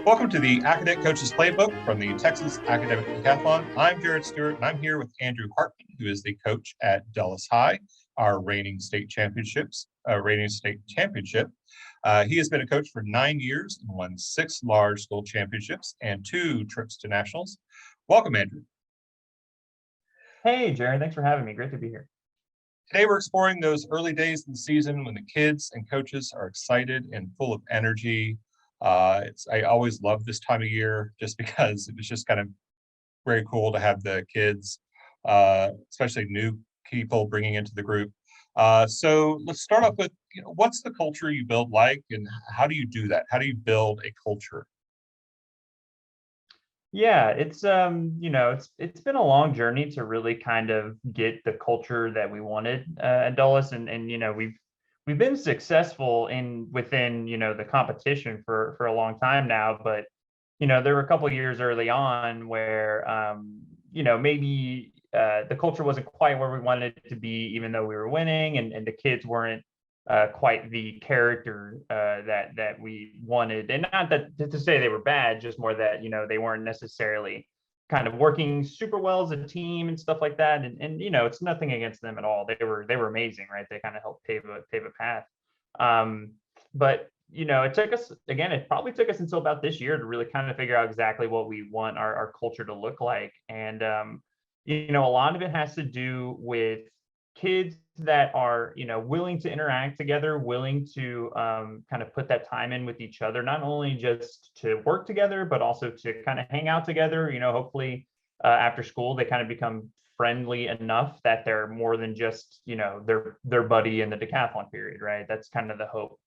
Welcome to the Acadec Coaches Playbook from the Texas Academic Decathlon. I'm Jared Stewart, and I'm here with Andrew Hartman, who is the coach at Dulles High, our reigning state championship. He has been a coach for 9 years and won 6 large school championships and 2 trips to nationals. Welcome, Andrew. Hey, Jared, thanks for having me. Great to be here. Today, we're exploring those early days in the season when the kids and coaches are excited and full of energy. I always love this time of year just because it was just kind of very cool to have the kids, especially new people bringing into the group. So let's start off with, what's the culture you build like, and how do you do that? How do you build a culture? Yeah, it's it's been a long journey to really kind of get the culture that we wanted at Dulles, and we've been successful within the competition for a long time now, but there were a couple of years early on where maybe the culture wasn't quite where we wanted it to be, even though we were winning, and the kids weren't quite the character that we wanted. And not that to say they were bad, just more that they weren't necessarily kind of working super well as a team and stuff like that. And it's nothing against them at all. They were amazing, right? They kind of helped pave a path. But it took us, again, it probably took us until about this year to really kind of figure out exactly what we want our culture to look like. And a lot of it has to do with kids that are willing to interact together, willing to kind of put that time in with each other, not only just to work together, but also to kind of hang out together. Hopefully after school they kind of become friendly enough that they're more than just their buddy in the decathlon period, right? That's kind of the hope.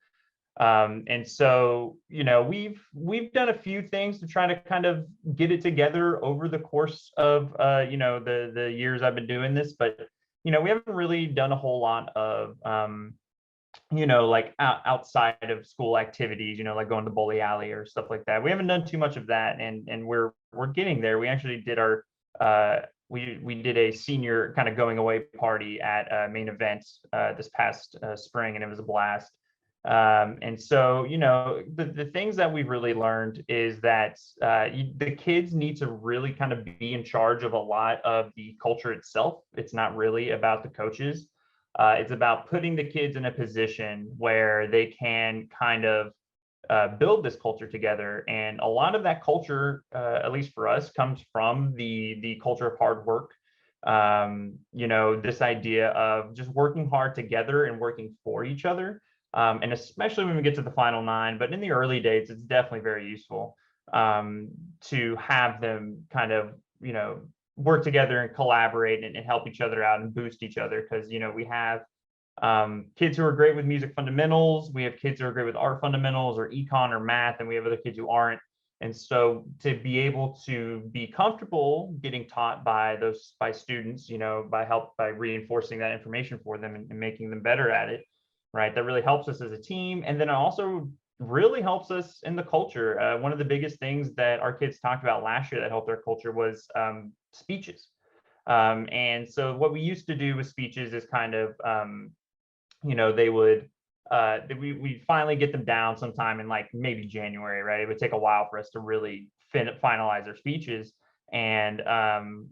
And so we've done a few things to try to kind of get it together over the course of the years I've been doing this, but we haven't really done a whole lot of like outside of school activities, like going to bowling alley or stuff like that. We haven't done too much of that, and we're getting there. We actually did our we did a senior kind of going away party at Main Event this past spring, and it was a blast. And so the things that we've really learned is that the kids need to really kind of be in charge of a lot of the culture itself. It's not really about the coaches. It's about putting the kids in a position where they can kind of build this culture together. And a lot of that culture, at least for us, comes from the culture of hard work. This idea of just working hard together and working for each other. And especially when we get to the final 9, but in the early days, it's definitely very useful to have them kind of, work together and collaborate and help each other out and boost each other. Because, we have kids who are great with music fundamentals. We have kids who are great with art fundamentals or econ or math, and we have other kids who aren't. And so to be able to be comfortable getting taught by students, by reinforcing that information for them and making them better at it, right? That really helps us as a team. And then it also really helps us in the culture. One of the biggest things that our kids talked about last year that helped our culture was speeches. And so what we used to do with speeches is kind of, they would, we finally get them down sometime in like maybe January, right? It would take a while for us to really finalize our speeches. And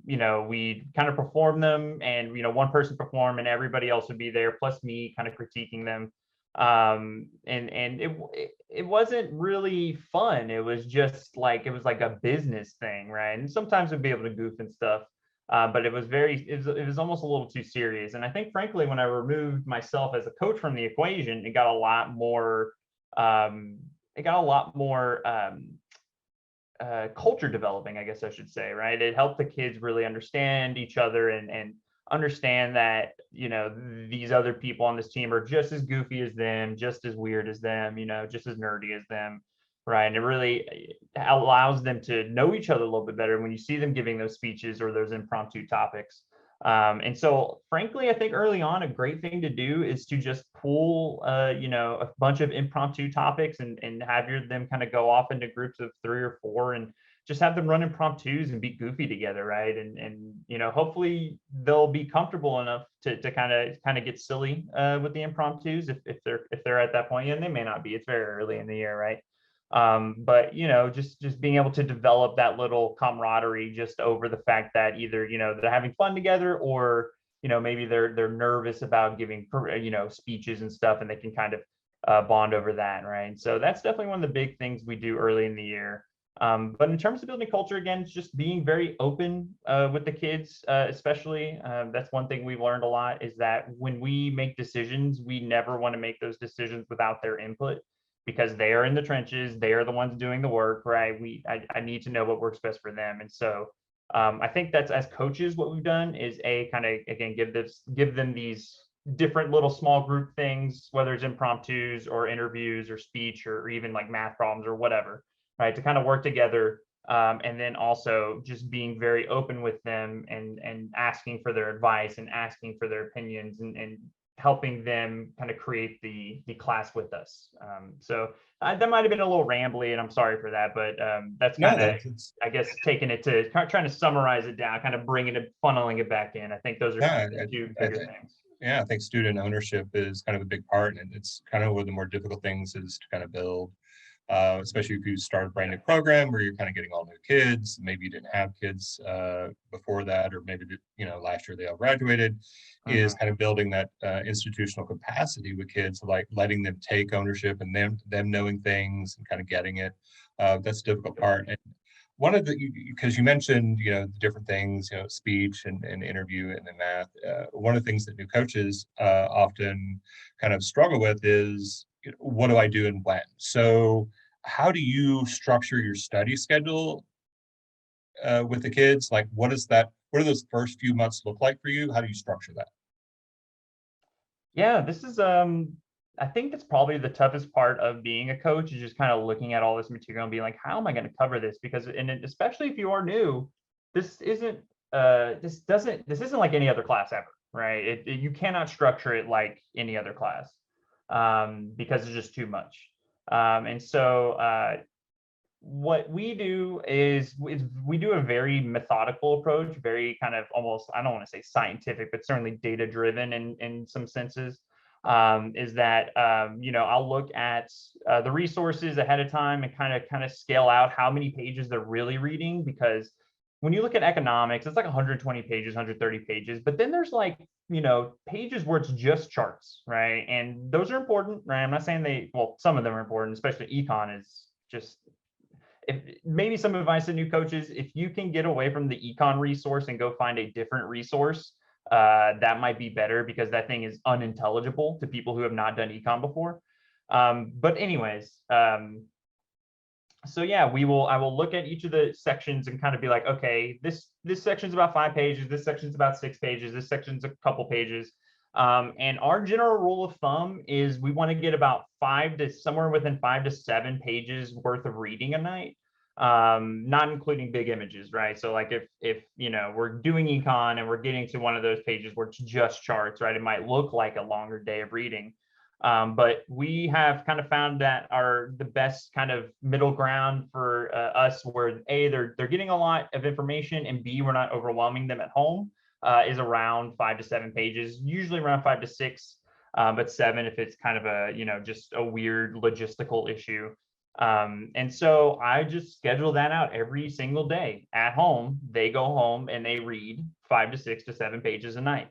we kind of perform them, and one person perform and everybody else would be there, plus me kind of critiquing them. And it wasn't really fun. It was just like a business thing, right? And sometimes we'd be able to goof and stuff, but it was almost a little too serious. And I think, frankly, when I removed myself as a coach from the equation, it got a lot more culture developing, I guess I should say, right? It helped the kids really understand each other and understand that these other people on this team are just as goofy as them, just as weird as them, just as nerdy as them, right? And it really allows them to know each other a little bit better when you see them giving those speeches or those impromptu topics. And so, frankly, I think early on, a great thing to do is to just pull, a bunch of impromptu topics and have them kind of go off into groups of 3 or 4 and just have them run impromptus and be goofy together, right? And hopefully they'll be comfortable enough to kind of get silly with the impromptus if they're at that point. And they may not be. It's very early in the year, right? But just being able to develop that little camaraderie just over the fact that either they're having fun together, or maybe they're nervous about giving speeches and stuff, and they can kind of bond over that, right? So that's definitely one of the big things we do early in the year. But in terms of building culture, again, it's just being very open with the kids, especially. That's one thing we've learned a lot, is that when we make decisions, we never want to make those decisions without their input, because they are in the trenches, they are the ones doing the work, right? I need to know what works best for them. And so I think that's, as coaches, what we've done is kind of, again, give them these different little small group things, whether it's impromptus or interviews or speech or even like math problems or whatever, right? To kind of work together. And then also just being very open with them, and asking for their advice and asking for their opinions, and helping them kind of create the class with us. So that might have been a little rambly, and I'm sorry for that, but that's No, kind of, I guess, taking it to trying to summarize it down, kind of bringing it, funneling it back in. I think those are yeah, the two I bigger think, things. yeah, I think student ownership is kind of a big part, and it's kind of one of the more difficult things is to kind of build, especially if you start a brand new program where you're kind of getting all new kids. Maybe you didn't have kids before that, or maybe last year they all graduated. Is Mhm. kind of building that institutional capacity with kids, like letting them take ownership and them knowing things and kind of getting it. That's the difficult part. And one of the, because you mentioned, the different things, speech and interview and the math. One of the things that new coaches often kind of struggle with is, what do I do and when? So how do you structure your study schedule with the kids? Like, what do those first few months look like for you? How do you structure that? Yeah, this is I think that's probably the toughest part of being a coach, is just kind of looking at all this material and being like, how am I going to cover this? Because, especially if you are new, this isn't this isn't like any other class ever, right? You cannot structure it like any other class, because it's just too much. And so what we do is we do a very methodical approach, very kind of, almost, I don't want to say scientific, but certainly data driven in some senses. Is that I'll look at the resources ahead of time, and kind of scale out how many pages they're really reading, because when you look at economics, it's like 120 pages, 130 pages, but then there's like pages where it's just charts, right? And those are important, right? I'm not saying some of them are important, especially econ is just, if maybe some advice to new coaches, if you can get away from the econ resource and go find a different resource, that might be better, because that thing is unintelligible to people who have not done econ before. But anyways, so yeah, I will look at each of the sections and kind of be like, okay, this section's about 5 pages, this section's about 6 pages, this section's a couple pages. And our general rule of thumb is we want to get about somewhere within 5 to 7 pages worth of reading a night, not including big images, right? So like if we're doing econ and we're getting to one of those pages where it's just charts, right, it might look like a longer day of reading. But we have kind of found that the best kind of middle ground for us, where A, they're getting a lot of information, and B, we're not overwhelming them at home, is around 5 to 7 pages, usually around 5 to 6, but 7 if it's kind of a just a weird logistical issue. And so I just schedule that out every single day at home. They go home and they read 5 to 6 to 7 pages a night.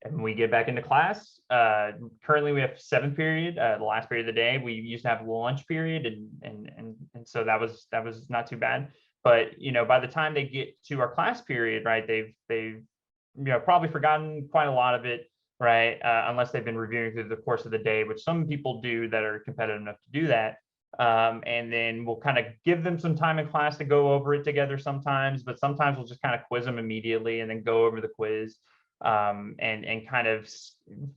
And when we get back into class, currently we have 7th period, the last period of the day. We used to have lunch period, and so that was not too bad. But by the time they get to our class period, right, they've probably forgotten quite a lot of it, right? Unless they've been reviewing through the course of the day, which some people do that are competitive enough to do that. And then we'll kind of give them some time in class to go over it together sometimes, but sometimes we'll just kind of quiz them immediately and then go over the quiz, and kind of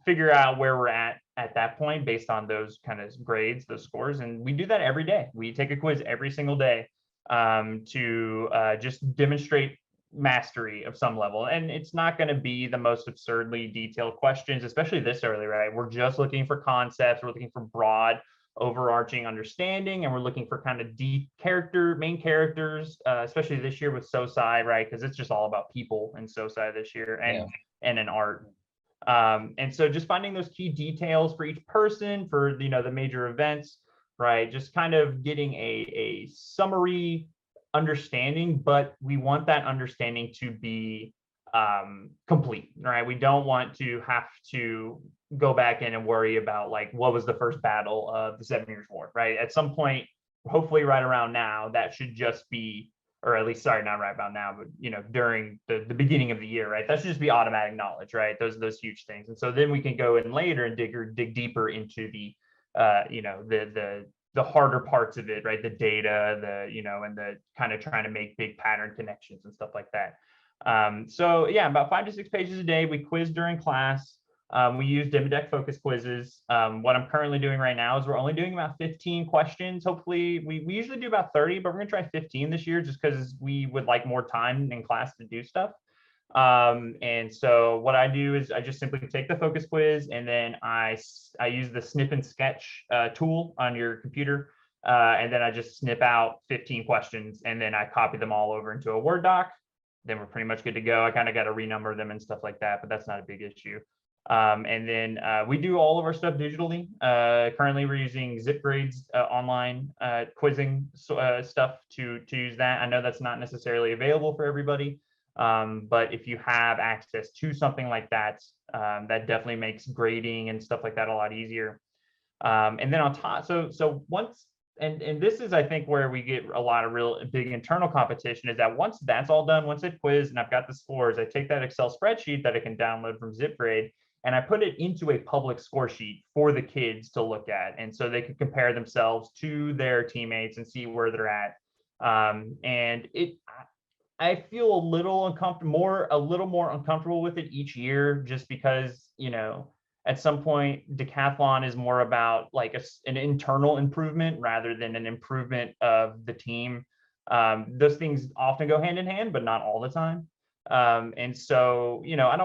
figure out where we're at that point based on those kind of grades, those scores. And we do that every day. We take a quiz every single day, to just demonstrate mastery of some level. And it's not going to be the most absurdly detailed questions, especially this early, right? We're just looking for concepts. We're looking for broad overarching understanding, and we're looking for kind of deep main characters, especially this year with SOSI, right? Because it's just all about people in SOSI this year, Yeah. and in art. And so just finding those key details for each person, for the major events, right? Just kind of getting a summary understanding, but we want that understanding to be complete, right? We don't want to have to go back in and worry about like what was the first battle of the 7 Years' War, right? At some point, hopefully right around now, that should just be, or at least, sorry, not right about now, but during the beginning of the year, right? That should just be automatic knowledge, right? Those huge things. And so then we can go in later and dig deeper into the the harder parts of it, right? The data, and the kind of trying to make big pattern connections and stuff like that. So yeah, about 5 to 6 pages a day. We quiz during class. We use Acadec focus quizzes. What I'm currently doing right now is we're only doing about 15 questions. Hopefully, we usually do about 30, but we're gonna try 15 this year just because we would like more time in class to do stuff. And so what I do is I just simply take the focus quiz, and then I use the snip and sketch tool on your computer. And then I just snip out 15 questions, and then I copy them all over into a Word doc. Then we're pretty much good to go. I kind of got to renumber them and stuff like that, but that's not a big issue. And then we do all of our stuff digitally. Currently, we're using ZipGrade's online quizzing stuff to use that. I know that's not necessarily available for everybody, but if you have access to something like that, that definitely makes grading and stuff like that a lot easier. And then on top, so once, and this is, I think, where we get a lot of real big internal competition, is that once that's all done, once I've quizzed and I've got the scores, I take that Excel spreadsheet that I can download from ZipGrade, and I put it into a public score sheet for the kids to look at. And so they can compare themselves to their teammates and see where they're at. And I feel a little more uncomfortable with it each year, just because, at some point decathlon is more about like an internal improvement rather than an improvement of the team. Those things often go hand in hand, but not all the time. And so, I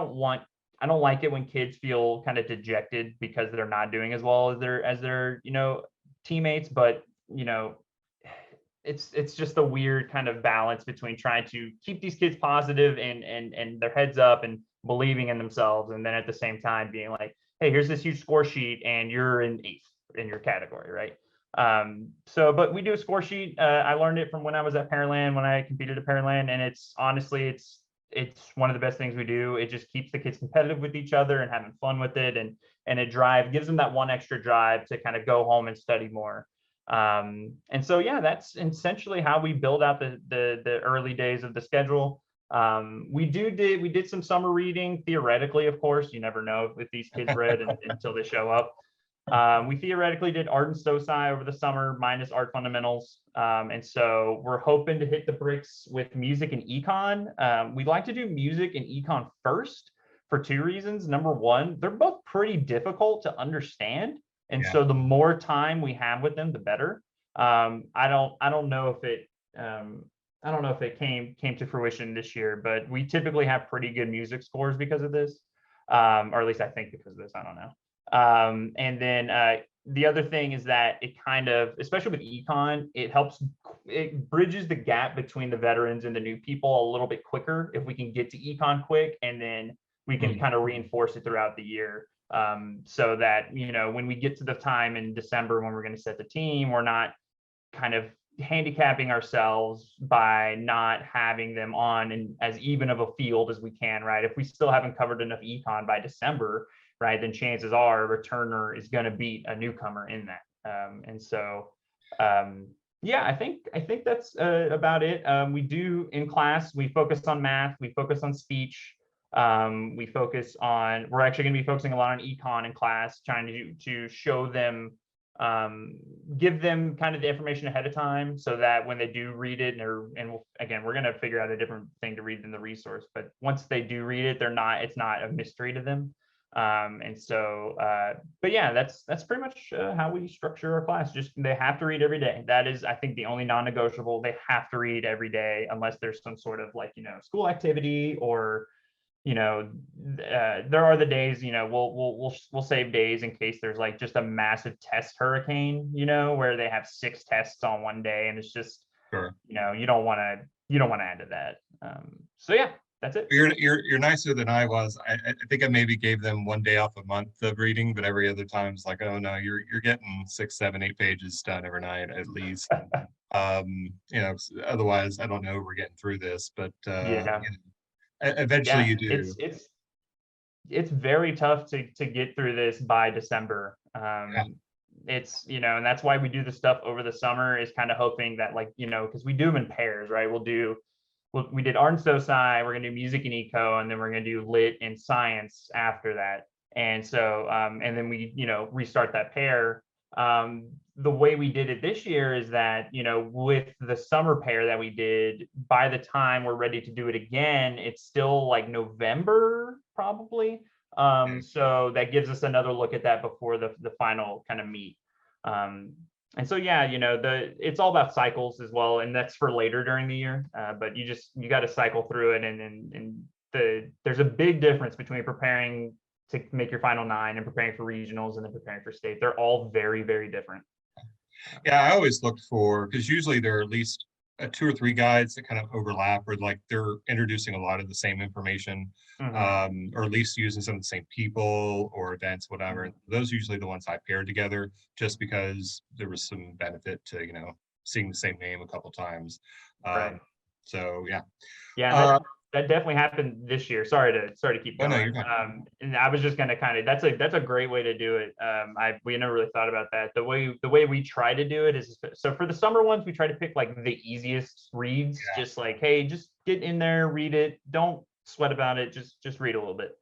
don't like it when kids feel kind of dejected because they're not doing as well as their teammates, but it's just a weird kind of balance between trying to keep these kids positive and their heads up and believing in themselves, and then at the same time being like, hey, here's this huge score sheet and you're in 8th in your category, right? But we do a score sheet. I learned it from when I was at Pearland, when I competed at Pearland, and it's honestly it's one of the best things we do. It just keeps the kids competitive with each other and having fun with it, and it gives them that one extra drive to kind of go home and study more. And so yeah, that's essentially how we build out the early days of the schedule. We did some summer reading. Theoretically, of course, you never know if these kids read until they show up. We theoretically did art and SOSI over the summer minus art fundamentals. And so we're hoping to hit the bricks with music and econ. We'd like to do music and econ first for 2 reasons. Number one, they're both pretty difficult to understand. And so the more time we have with them, the better. I don't know if it came to fruition this year, but we typically have pretty good music scores because of this, or at least I think because of this. I don't know. And then the other thing is that it kind of, especially with econ, it bridges the gap between the veterans and the new people a little bit quicker if we can get to econ quick, and then we can kind of reinforce it throughout the year. So that, when we get to the time in December when we're going to set the team, we're not kind of handicapping ourselves by not having them on in as even of a field as we can, right? If we still haven't covered enough econ by December, right, then chances are a returner is going to beat a newcomer in that. And so, yeah, I think that's about it. We do in class, we focus on math, we focus on speech. We're actually going to be focusing a lot on econ in class, trying to show them, give them kind of the information ahead of time so that when they do read it, again, we're going to figure out a different thing to read than the resource, but once they do read it, it's not a mystery to them. And so, but yeah, that's pretty much how we structure our class. Just they have to read every day. That is, I think, the only non-negotiable. They have to read every day unless there's some sort of like, school activity, or there are the days, we'll save days in case there's like just a massive test hurricane, where they have 6 tests on one day, and it's just, Sure. you don't want to add to that. So yeah, That's it. You're nicer than I was. I think I maybe gave them 1 day off a month of reading, but every other time it's like, oh no, you're getting 6, 7, 8 pages done every night at least. Otherwise I don't know we're getting through this, but Yeah. eventually Yeah. you do. It's very tough to get through this by December. Yeah, It's, and that's why we do the stuff over the summer, is kind of hoping that, like, because we do them in pairs, right? We did art and soci, we're gonna do music and eco, and then we're gonna do lit and science after that. And so, and then we, restart that pair. The way we did it this year is that, with the summer pair that we did, by the time we're ready to do it again, it's still like November, probably. So that gives us another look at that before the final kind of meet. And so, yeah, it's all about cycles as well, and that's for later during the year. But you got to cycle through it, and there's a big difference between preparing to make your final 9 and preparing for regionals and then preparing for state. They're all very, very different. Yeah, I always looked for, because usually there are at least 2 or 3 guides that kind of overlap, or like they're introducing a lot of the same information, or at least using some of the same people or events, whatever. And those are usually the ones I paired together, just because there was some benefit to seeing the same name a couple times. Right. So yeah. Yeah, that definitely happened this year. Sorry to keep Oh no, you're going. fine. And I was just gonna kind of, that's a great way to do it. We never really thought about that. The way we try to do it is, so for the summer ones, we try to pick like the easiest reads, Yeah. just like, hey, just get in there, read it, don't sweat about it, just read a little bit.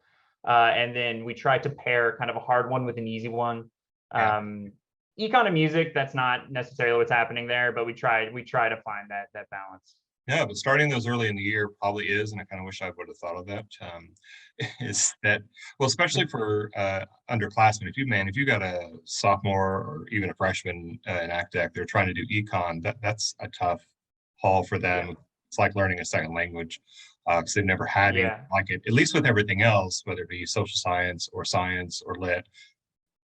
And then we try to pair kind of a hard one with an easy one. Yeah. Econ and music, that's not necessarily what's happening there, but we try to find that balance. Yeah, but starting those early in the year probably is, and I kind of wish I would have thought of that. Is that, well, especially for underclassmen? If you got a sophomore or even a freshman in Acadec, they're trying to do econ. That's a tough haul for Yeah. them. It's like learning a second language, because they've never had anything Yeah. like it. At least with everything else, whether it be social science or lit,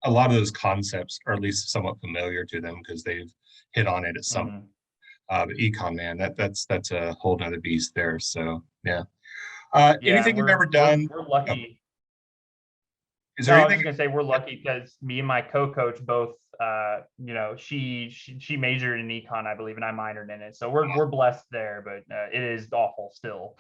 a lot of those concepts are at least somewhat familiar to them because they've hit on it at some. Mhm. But econ, man, that's a whole nother beast there. So yeah. Yeah, Anything you've ever done? we're Oh, lucky. is No, there I was anything? just gonna say we're lucky because me and my co-coach both, she majored in econ, I believe, and I minored in it. So we're blessed there, but it is awful still.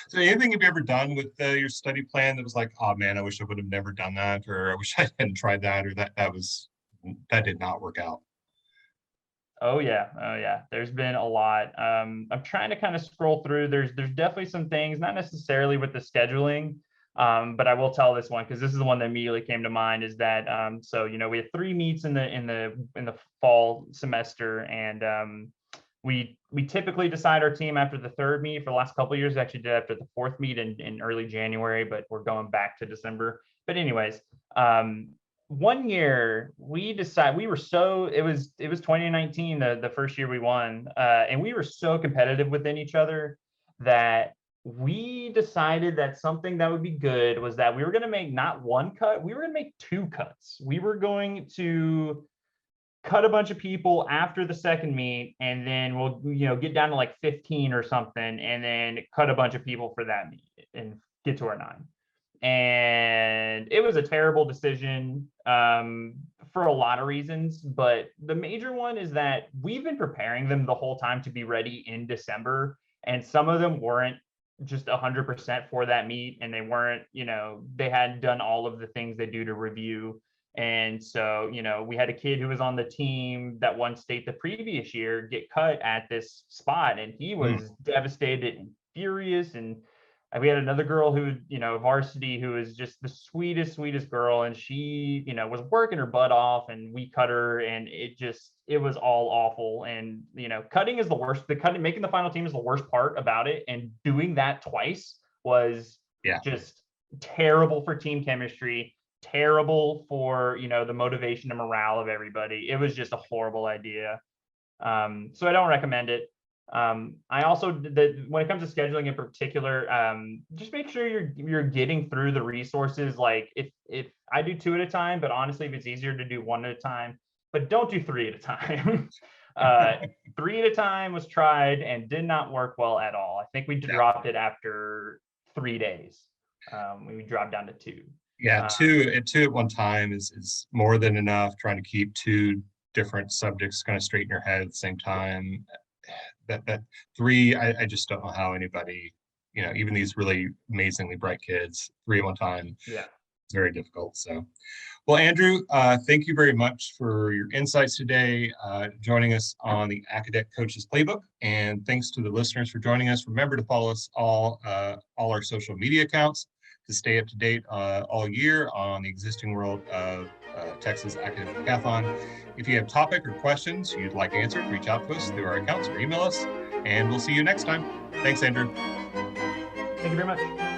So anything you've ever done with your study plan that was like, oh man, I wish I would have never done that, or I wish I hadn't tried that, or that did not work out. Oh yeah, oh yeah. There's been a lot. I'm trying to kind of scroll through. There's definitely some things, not necessarily with the scheduling, but I will tell this one because this is the one that immediately came to mind. Is that so we had 3 meets in the fall semester, and we typically decide our team after the 3rd meet. For the last couple of years, we actually did after the 4th meet in early January, but we're going back to December. But anyways, one year we were so, it was 2019, the first year we won, and we were so competitive within each other that we decided that something that would be good was that we were going to make not 1 cut, we were going to make 2 cuts. We were going to cut a bunch of people after the 2nd meet, and then we'll get down to like 15 or something, and then cut a bunch of people for that meet and get to our 9. And it was a terrible decision, for a lot of reasons, but the major one is that we've been preparing them the whole time to be ready in December, and some of them weren't just 100% for that meet, and they weren't, they hadn't done all of the things they do to review. And so, we had a kid who was on the team that won state the previous year get cut at this spot, and he Mm, was devastated and furious. And we had another girl who, varsity, who was just the sweetest girl, and she, was working her butt off, and we cut her, and it was all awful. And cutting is the worst. Making the final team is the worst part about it, and doing that twice was yeah. just terrible for team chemistry, terrible for the motivation and morale of everybody. It was just a horrible idea. So I don't recommend it. I also, when it comes to scheduling in particular, just make sure you're getting through the resources. Like if I do 2 at a time, but honestly, if it's easier to do 1 at a time, but don't do 3 at a time. Three at a time was tried and did not work well at all. I think we dropped it after 3 days. We dropped down to two. Yeah, two at one time is more than enough. Trying to keep two different subjects kind of straight in your head at the same time. That three, I just don't know how anybody, even these really amazingly bright kids, three at one time. Yeah. It's very difficult. So, well, Andrew, thank you very much for your insights today, joining us on the Acadec Coaches Playbook. And thanks to the listeners for joining us. Remember to follow us all our social media accounts to stay up to date all year on the existing world of Texas Academic Decathlon. If you have topic or questions you'd like answered, reach out to us through our accounts or email us, and we'll see you next time. Thanks, Andrew. Thank you very much.